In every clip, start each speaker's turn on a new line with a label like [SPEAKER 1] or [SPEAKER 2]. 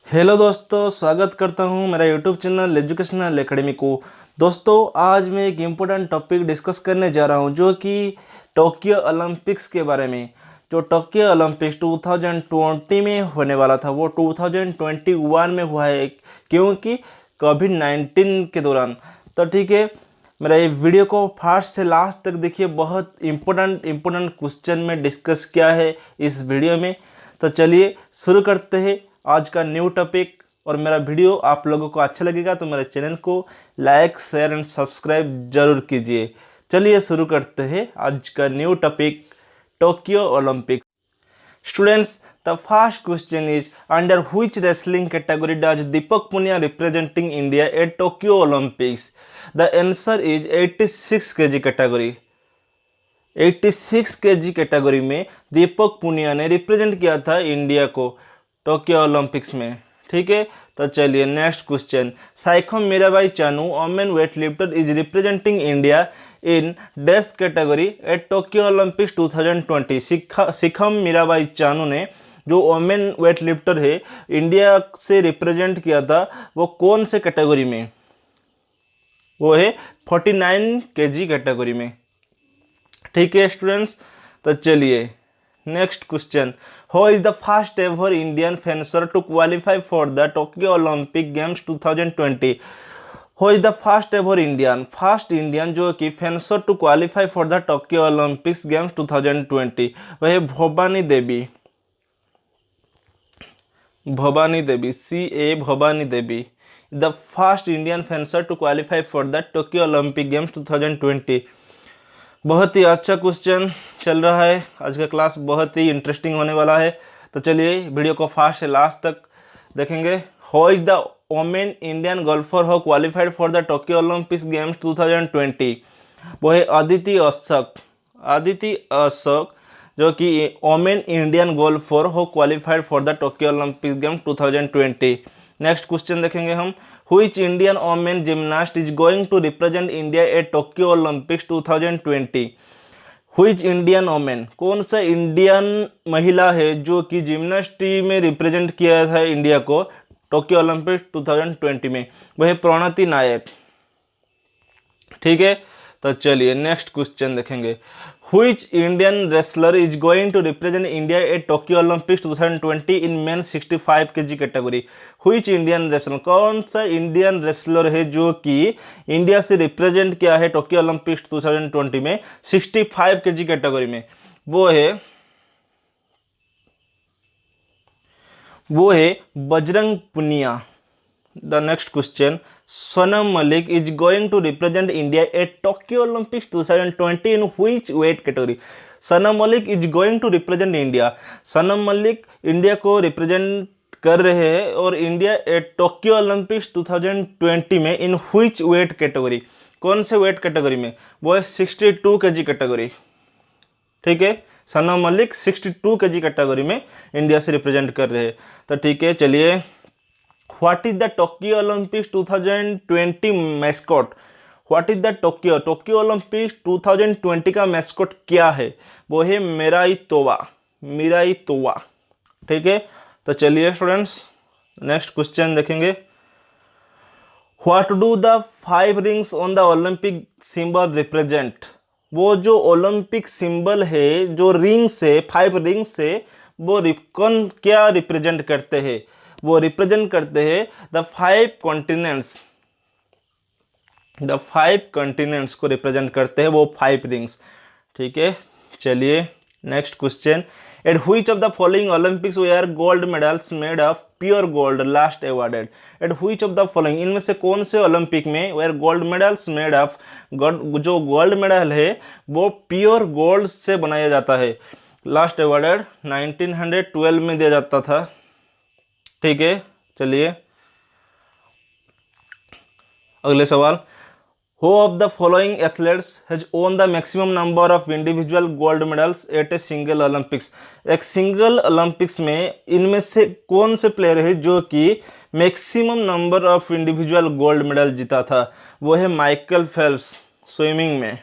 [SPEAKER 1] Hello दोस्तों, स्वागत करता हूं मेरा यूट्यूब चैनल एजुकेशनल एकेडमी को। दोस्तों, आज मैं एक इम्पोर्टेंट टॉपिक डिस्कस करने जा रहा हूं जो कि टोक्यो ओलंपिक्स के बारे में। जो टोक्यो ओलंपिक्स 2020 में होने वाला था वो 2021 में हुआ है, क्योंकि कोविड-19 के दौरान। तो ठीक है, मेरा ये वीडियो को फर्स्ट से लास्ट तक देखिए। बहुत इम्पोर्टेंट क्वेश्चन में डिस्कस किया है इस वीडियो में। तो चलिए शुरू करते हैं आज का न्यू टॉपिक। और मेरा वीडियो आप लोगों को अच्छा लगेगा तो मेरे चैनल को लाइक, शेयर एंड सब्सक्राइब जरूर कीजिए। चलिए शुरू करते हैं आज का new topic, Tokyo Olympic. Students, the first question is under which wrestling category does Deepak Punia representing India at Tokyo Olympics? The answer is 86 kg category. 86 kg category में दीपक पुनिया ने रिप्रेजेंट किया था इंडिया को टोक्यो ओलंपिक्स में। ठीक है, तो चलिए next question. Saikhom Mirabai Chanu women weight lifter is representing India in dash category at Tokyo Olympics 2020। Saikhom Mirabai Chanu ने जो वोमेन वेट लिफ्टर है इंडिया से रिप्रेजेंट किया था, वो कौन से कैटेगरी में? वो है 49 kg कैटेगरी में। ठीक है स्टूडेंट्स, तो चलिए next question. Who is the first ever Indian fencer to qualify for the Tokyo Olympic games 2020? Who is the first ever first Indian जो कि fencer to qualify for the Tokyo Olympics games 2020? वह है Bhavani Devi. CA Bhavani Devi, the first Indian fencer to qualify for the Tokyo Olympic games 2020। बहुत ही अच्छा question चल रहा है। आज का क्लास बहुत ही इंटरेस्टिंग होने वाला है। तो चलिए वीडियो को फर्स्ट से लास्ट तक देखेंगे। Who is the women Indian golfer who qualified for the Tokyo Olympics games 2020? वो है अदिति अशोक, जो कि women Indian golfer who qualified for the Tokyo Olympics games 2020। Next question देखेंगे हम। Which Indian women gymnast is going to represent India at Tokyo Olympics 2020? Which Indian woman, कौन सा Indian महिला है जो कि जिम्नास्टी में रिप्रेजेंट किया था इंडिया को टोक्यो ओलंपिक्स 2020 में? वह प्रणति नायक। ठीक है, तो चलिए नेक्स्ट क्वेश्चन देखेंगे। Which Indian wrestler is going to represent India at Tokyo Olympics 2020 in men 65 kg category? Which Indian wrestler, कौन सा इंडियन रेसलर है जो कि इंडिया से रिप्रेजेंट किया है टोक्यो ओलंपिक्स 2020 में 65 kg कैटेगरी में? वो है Bajrang Punia. The next question. Sonam Malik is going to represent India at Tokyo Olympics 2020 in which weight category? Sonam Malik is going to represent India. Sonam Malik India को रिप्रेजेंट कर रहे हैं और इंडिया एट टोक्यो ओलंपिक्स 2020 में इन व्हिच वेट कैटेगरी? कौन से वेट कैटेगरी में? वो है 62 kg कैटेगरी। ठीक है, सोनम मलिक 62 kg कैटेगरी में इंडिया से रिप्रेजेंट कर रहे हैं। तो ठीक है, चलिए। What is the Tokyo Olympics 2020 mascot? What is the Tokyo Olympics 2020 का मैस्कॉट क्या है? वो है मिराई तोवा। ठीक है, तो चलिए स्टूडेंट्स नेक्स्ट क्वेश्चन देखेंगे। What do the 5 rings on the Olympic symbol represent? वो जो ओलंपिक सिंबल है, जो रिंग्स है, 5 रिंग्स है, वो कौन क्या रिप्रेजेंट करते हैं? वो रिप्रेजेंट करते हैं द 5 कॉन्टिनेंट्स को रिप्रेजेंट करते हैं वो 5 रिंग्स। ठीक है, चलिए next question. At which of the following Olympics were gold medals made of pure gold last awarded? At which of the following, इनमें से कौन से ओलंपिक में were gold medals made of, जो गोल्ड मेडल है वो प्योर गोल्ड से बनाया जाता है? लास्ट अवॉर्डेड 1912 में दिया जाता था। ठीक है, चलिए अगले सवाल। Who of the following athletes has own the maximum number of individual gold medals at a single Olympics? एक सिंगल ओलंपिक्स में इनमें से कौन से प्लेयर है जो कि maximum number of individual gold medal जीता था? वो है माइकल फेल्प्स, स्विमिंग में।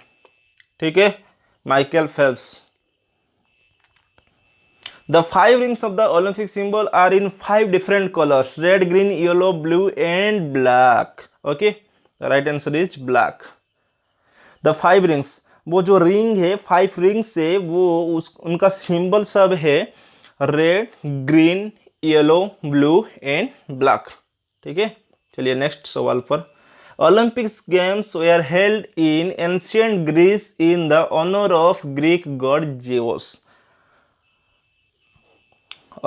[SPEAKER 1] ठीक है, Michael Phelps. The 5 rings of the Olympic symbol are in 5 different colors: red, green, yellow, blue and black. Okay, the right answer is black. The 5 rings, वो जो ring है 5 रिंग्स से वो उनका symbol सब है red, green, yellow, blue and black. ठीक है, चलिए नेक्स्ट सवाल पर. Olympics games were held in ancient Greece in the honor of Greek god Zeus.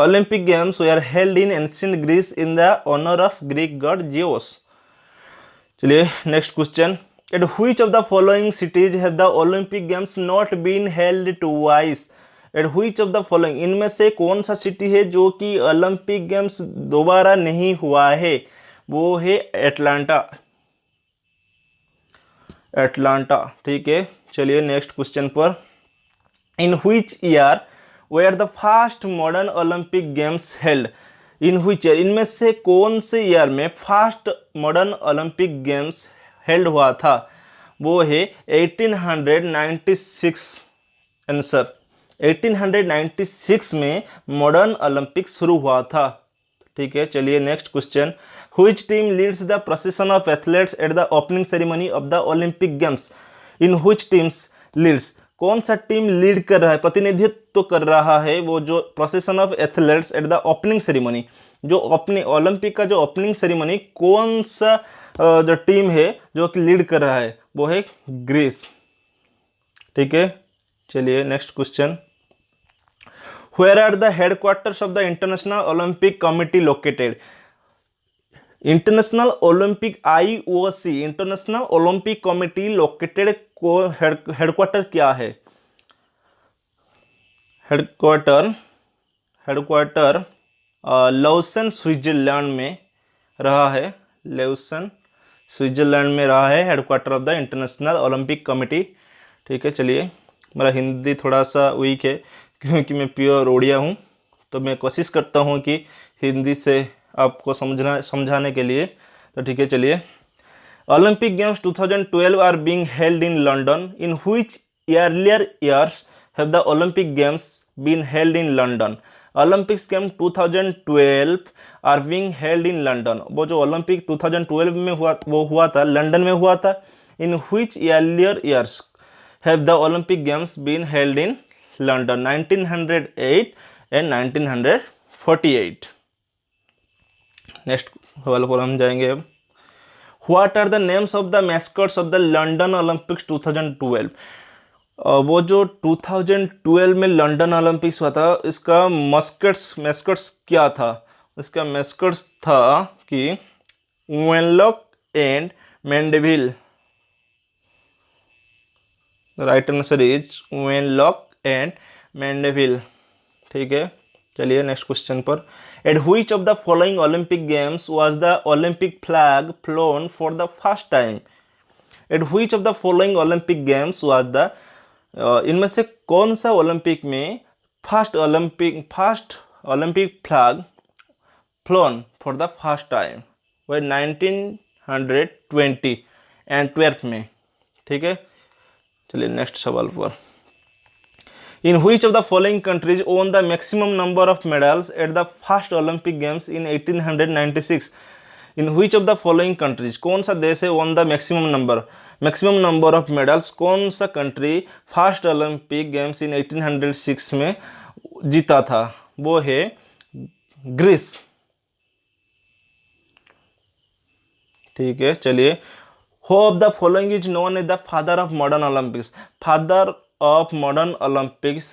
[SPEAKER 1] Olympic games were held in ancient Greece in the honor of Greek god Zeus. चलिए next question. At which of the following cities have the Olympic games not been held twice? At which of the following, इनमें से कौन सा city है जो कि Olympic games दोबारा नहीं हुआ है? वो है एटलांटा. एटलांटा. ठीक है, चलिए नेक्स्ट क्वेश्चन पर. In which year were the first modern Olympic games held? In which year, इनमें से कौन से ईयर में first modern Olympic games held हुआ था? वो है 1896. आंसर 1896 में मॉडर्न ओलंपिक शुरू हुआ था. ठीक है, चलिए next question. Which team leads the procession of athletes at the opening ceremony of the Olympic games? In which teams leads, कौन सा टीम लीड कर रहा है, प्रतिनिधित्व तो कर रहा है वो जो procession of athletes at the opening ceremony, जो अपने ओलंपिक का जो ओपनिंग सेरेमनी, कौन सा जो टीम है जो कि लीड कर रहा है? वो है ग्रीस. ठीक है, चलिए next question. Where are the headquarters of the International Olympic Committee located? International Olympic IOC, international Olympic committee located को हेडक्वार्टर क्या है? हेडक्वार्टर लौसन स्विट्जरलैंड में रहा है. लौसन स्विट्जरलैंड में रहा है headquarter of the International Olympic committee. ठीक है, चलिए मेरा हिंदी थोड़ा सा वीक है क्योंकि मैं प्योर ओडिया हूँ, तो मैं कोशिश करता हूँ कि हिंदी से आपको समझाने के लिए. तो ठीक है, चलिए. Olympic games 2012 are being held in London. In which earlier years have the Olympic games been held in London? Olympics game 2012 are being held in London. वो जो ओलंपिक 2012 में हुआ था, लंदन में हुआ था. In which earlier years have the Olympic games been held in London? 1908 and 1948. Next सवाल पर हम जाएंगे अब. What are the names of the mascots of the London Olympics 2012? वो जो 2012 में लंदन ओलंपिक्स हुआ था, इसका मैस्कट्स क्या था? इसका मैस्कट्स था कि Wenlock and Mandeville. Right answer is Wenlock and Mandeville. ठीक है, चलिए नेक्स्ट क्वेश्चन पर. At which of the following Olympic games was the Olympic flag flown for the first time? At which of the following Olympic games was the इनमें से कौन सा Olympic में first Olympic flag phloem for the first time? वह 1920 Antwerp में. ठीक है, चलिए नेक्स्ट सवाल पर. In which of the following countries won the maximum number of medals at the first Olympic Games in 1896? In which of the following countries, कौन सा देश है won the maximum number of medals? कौन सा country first Olympic games इन 1806 में जीता था? वो है ग्रीस. ठीक है, चलिए. Who of the following is known as the father of modern Olympics? Father of modern Olympics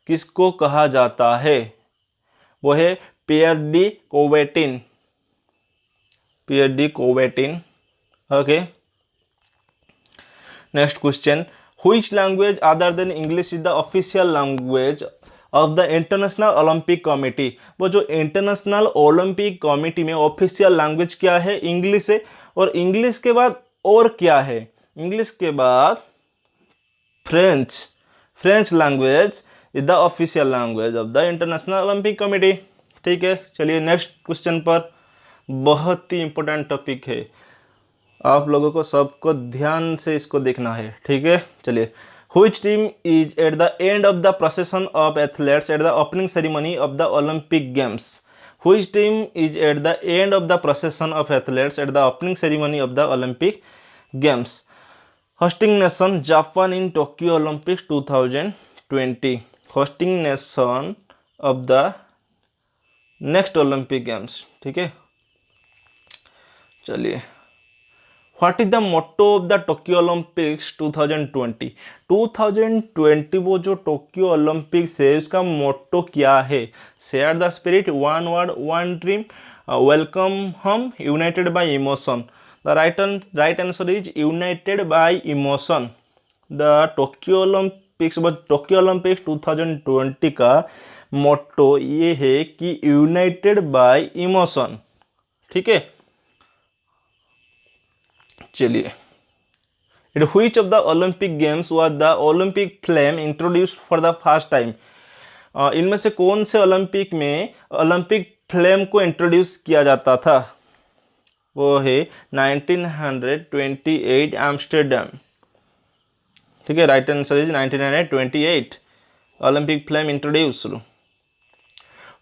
[SPEAKER 1] किसको कहा जाता है? वो है Pierre de Coubertin. Okay, next question. Which language other than English is the official language of the International Olympic Committee? वो जो International Olympic Committee में official language क्या है? इंग्लिश है. और इंग्लिश के बाद और क्या है? इंग्लिश के बाद French language is the official language of the International Olympic committee. ठीक है, चलिए नेक्स्ट क्वेश्चन पर. बहुत ही इंपॉर्टेंट टॉपिक है, आप लोगों को सबको ध्यान से इसको देखना है. ठीक है, चलिए. Which team is at the end of the procession of athletes at the opening ceremony of the Olympic Games? Which team is at the end of the procession of athletes at the opening ceremony of the Olympic Games? Hosting nation Japan in Tokyo Olympics 2020. Hosting nation of the next Olympic Games. ठीक है, चलिए. What is the motto of the Tokyo Olympics 2020? 2020 वो जो Tokyo Olympics है उसका motto क्या है? Share the spirit, one world, one dream, welcome home, united by emotion. The right answer is united by emotion. The Tokyo Olympics 2020 का मोटो ये है कि यूनाइटेड बाय इमोशन. ठीक है, चलिए. At which of the Olympic Games was the Olympic flame introduced for the first time? इनमें से कौन से ओलंपिक में ओलंपिक फ्लेम को इंट्रोड्यूस किया जाता था? वो है 1928 एम्स्टर्डम. ठीक है, right answer is 1928 Olympic flame introduced.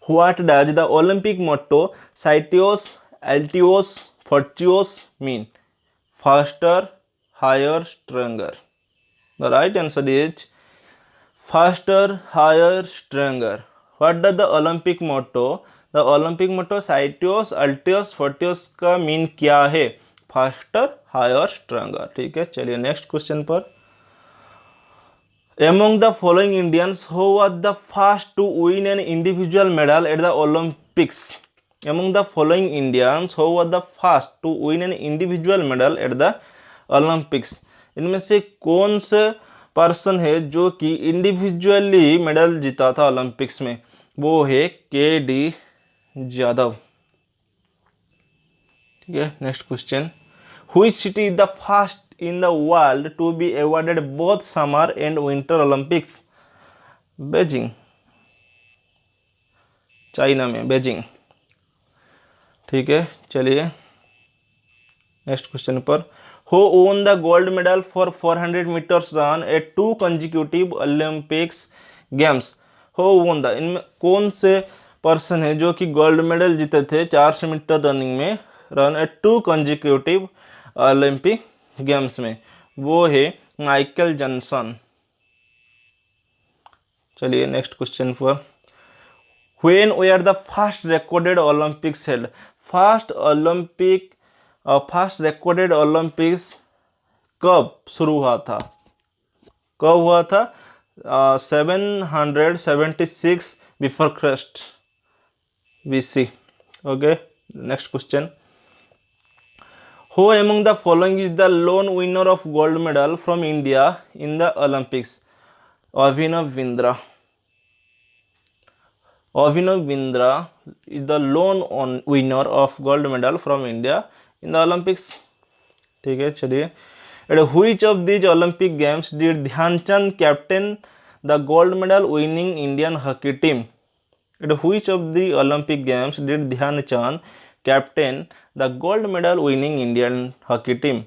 [SPEAKER 1] What does the Olympic motto Citios, Altios, Fortios mean? Faster, higher, stronger. The right answer is faster, higher, stronger. What does the Olympic motto? The Olympic motto Citios, Altios, Fortios का mean क्या है? Faster, higher, stronger. ठीक है, चलिए next question पर. Among the following Indians, who was the first to win an individual medal at the Olympics? Among the following Indians, who was the first to win an individual medal at the Olympics? इनमें से कौन से person है जो कि individually medal जीता था Olympics में? वो है KD यादव. ठीक है, next question. Which city is the first in the world to be awarded both summer and winter Olympics? Beijing. China में बेजिंग. ठीक है, चलिए नेक्स्ट क्वेश्चन पर. Who won the gold medal for 400 meters run at 2 consecutive Olympics Games? Who won the, इनमें कौन से person है जो कि गोल्ड मेडल जीते थे 400 मीटर रनिंग में run at 2 consecutive Olympic games में? वो है माइकल जॉनसन. चलिए नेक्स्ट क्वेश्चन पर. When were the first recorded Olympics held? First recorded Olympics कब शुरू हुआ था? कब हुआ था? 776 before Christ BC. Okay, next question. Who among the following is the lone winner of gold medal from India in the Olympics? Abhinav Bindra. Abhinav Bindra is the lone winner of gold medal from India in the Olympics. ठीक है, चलिए. At which of these Olympic Games did Dhyan Chand captain the gold medal winning Indian hockey team? At which of the Olympic Games did Dhyan Chand captain the gold medal winning Indian hockey team?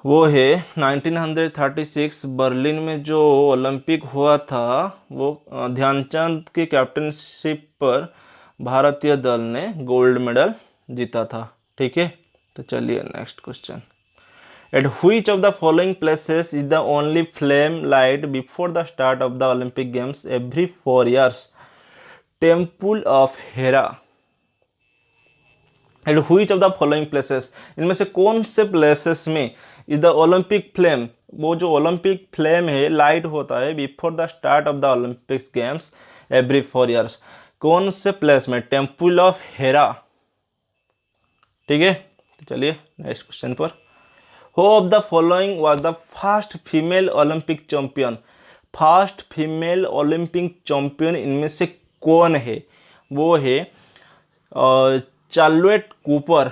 [SPEAKER 1] वो है 1936 Berlin में जो Olympic हुआ था, वो ध्यानचंद की captainship पर भारतीय दल ने गोल्ड मेडल जीता था. ठीक है, तो चलिए next question. At which of the following places is the only flame light before the start of the Olympic Games every 4 years? Temple of Hera. At which of the following places, इनमें से कौन से places में is the Olympic flame, वो जो Olympic flame है light होता है before the start of the Olympics games every 4 years? कौन से प्लेस में? Temple of Hera. ठीक है, चलिए नेक्स्ट क्वेश्चन पर. Who of the following was the first female Olympic champion? First female Olympic champion इनमें से कौन है? वो है चार्लोट कूपर.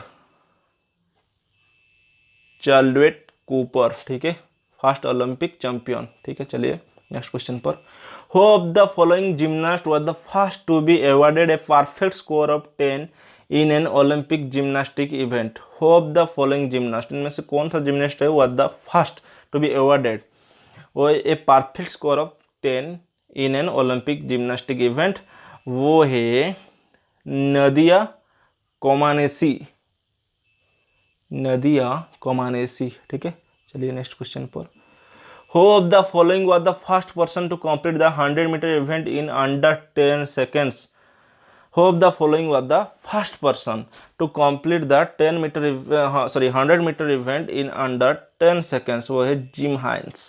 [SPEAKER 1] Charlotte Cooper. ठीक है, फर्स्ट ओलंपिक चैंपियन. ठीक है, चलिए नेक्स्ट क्वेश्चन पर. Who of the following gymnast was the first to be awarded a perfect score of 10 in an Olympic gymnastic event? Who of the following gymnast, इनमें से कौन सा जिम्नास्ट है was the first to be awarded वो a perfect score of 10 in an Olympic gymnastic event, वो है Nadia Comaneci, Nadia Comaneci. ठीक है, चलिए नेक्स्ट क्वेश्चन पर। Who of the following was the first person to complete the 100 metre event in under 10 seconds? Who of the following was the first person to complete the 100 metre event in under 10 seconds? वो है gym हाइंस।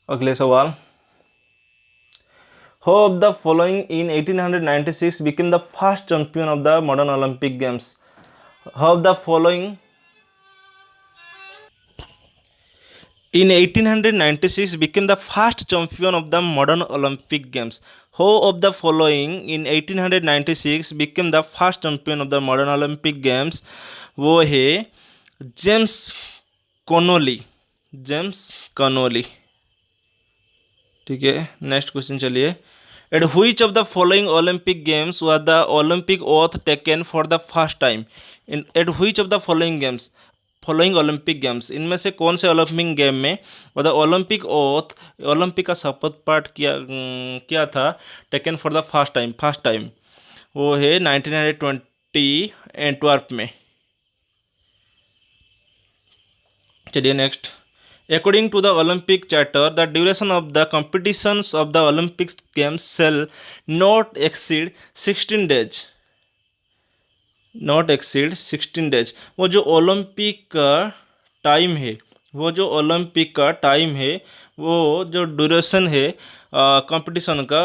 [SPEAKER 1] अगले सवाल, Who of the following in 1896 became the first champion of the modern Olympic Games? Who of the following in 1896 became the first champion of the modern Olympic Games? Who of the following in 1896 became the first champion of the modern Olympic Games? वो है James Connolly, James Connolly. ठीक है, next question चलिए। At which of the following Olympic Games was the Olympic oath taken for the first time? At which of the following Olympic Games, इनमें से कौन से Olympic game में the Olympic oath, Olympic का शपथ पाठ किया था taken for the first time? वो है 1920 एंटवर्प में। चलिए next. According to the Olympic Charter, the duration of the competitions of the Olympic Games shall not exceed 16 days. Not exceed 16 days. वो जो ओलंपिक का टाइम है, वो जो ड्यूरेशन है कंपटीशन का,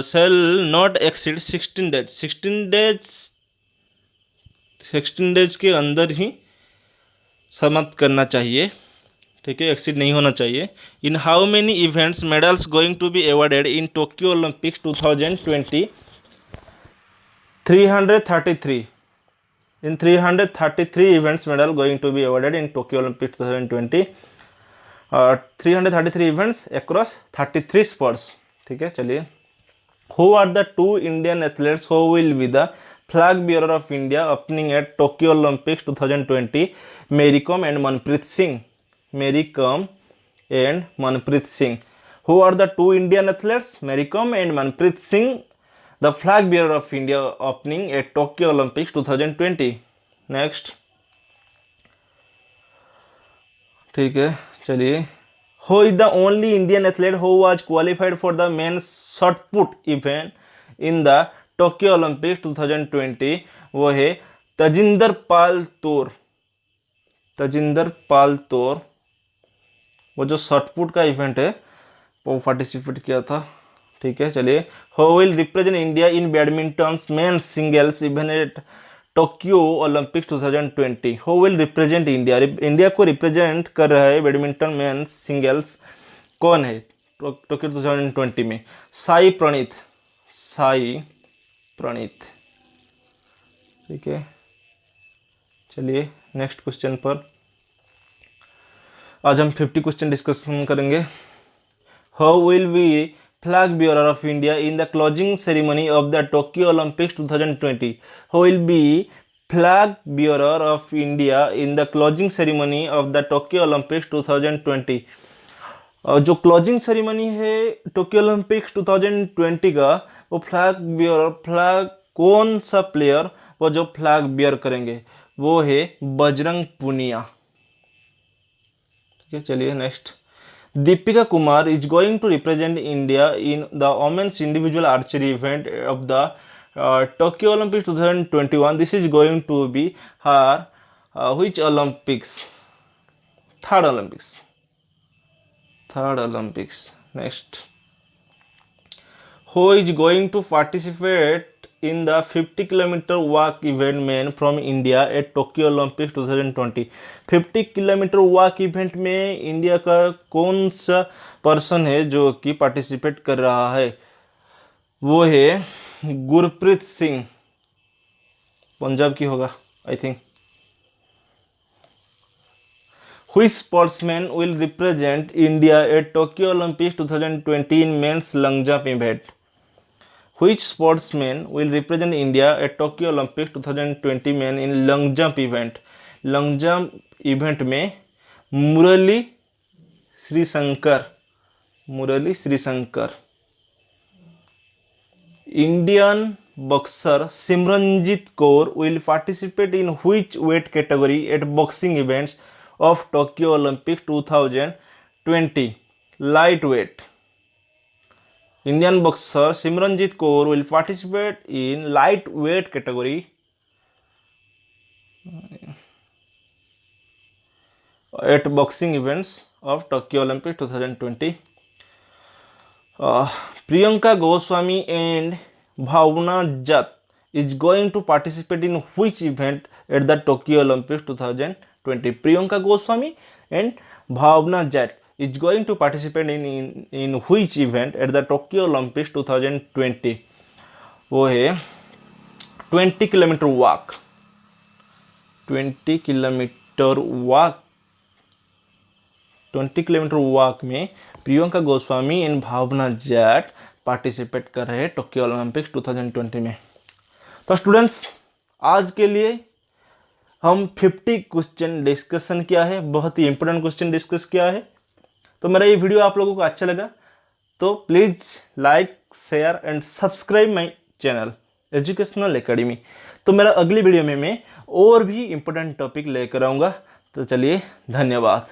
[SPEAKER 1] shall not exceed 16 days. 16 days के अंदर ही समाप्त करना चाहिए। ठीक है, एक्सीड नहीं होना चाहिए। In how many events medals going to be awarded in Tokyo Olympics 2020? 333। In 333 events medal going to be awarded in Tokyo Olympics 2020। 333 events across 33 sports. ठीक है, चलिए। Who are the 2 Indian athletes who will be the flag bearer of India opening at Tokyo Olympics 2020? Mary Kom and Manpreet Singh. Mary Kom and Manpreet Singh. Who are the 2 Indian athletes? Mary Kom and Manpreet Singh, the flag bearer of India opening at Tokyo Olympics 2020. Next. ठीक है, चलिए। Who is the only Indian athlete who was qualified for the men's shot put event in the Tokyo Olympics 2020? वो है तजिंदर पाल तोर। वो जो shot put का event है वो पार्टिसिपेट किया था। ठीक है, चलिए। Who will represent India in badminton men's singles event at Tokyo Olympics 2020? Who will represent India को रिप्रेजेंट कर रहा है बैडमिंटन मेंस सिंगल्स, कौन है टोक्यो 2020 में? साई प्रणीत। ठीक है, चलिए नेक्स्ट क्वेश्चन पर। आज हम 50 क्वेश्चन डिस्कशन करेंगे। How will be flag bearer of India in the closing ceremony of the Tokyo Olympics 2020? How will be flag bearer of India in the closing ceremony of the Tokyo Olympics 2020? जो closing ceremony है Tokyo Olympics 2020 का, वो flag कौन सा player वो जो flag beer करेंगे? वो है बजरंग पुनिया। ठीक है, चलिए next. Deepika Kumar is going to represent India in the women's individual archery event of the Tokyo Olympics 2021. This is going to be her which Olympics? Third Olympics. Next. Who is going to participate in the 50 kilometer walk event men from India at Tokyo Olympics 2020? 50 kilometre walk event में India का कौन सा person है जो कि participate कर रहा है? वो है गुरप्रीत सिंह, पंजाब की होगा I think. Which sportsman will represent India at Tokyo Olympics 2020 in men's long jump event? Which sportsman will represent India at Tokyo Olympics 2020 men in long jump event? Long jump event में Murali Sreeshankar, Murali Sreeshankar. Indian boxer Simranjit Kaur will participate in which weight category at boxing events of Tokyo Olympic 2020? Light weight. Indian boxer Simranjit Kaur will participate in light weight category at boxing events of Tokyo Olympics 2020. Priyanka Goswami and Bhavna Jatt is going to participate in which event at the Tokyo Olympics 2020? Priyanka Goswami and Bhavna Jatt is going to participate in which event at the Tokyo Olympics 2020? वो है 20 kilometre walk, 20 kilometre walk, 20 kilometre walk में Priyanka Goswami and Bhawna Jat participate कर रहे हैं Tokyo Olympics 2020 में। तो students, आज के लिए हम 50 क्वेश्चन डिस्कशन किया है, बहुत ही इंपॉर्टेंट क्वेश्चन डिस्कस किया है। तो मेरा ये वीडियो आप लोगों को अच्छा लगा तो please like, share and subscribe my channel educational academy. तो मेरा अगली वीडियो में मैं और भी इंपॉर्टेंट टॉपिक लेकर आऊँगा। तो चलिए, धन्यवाद।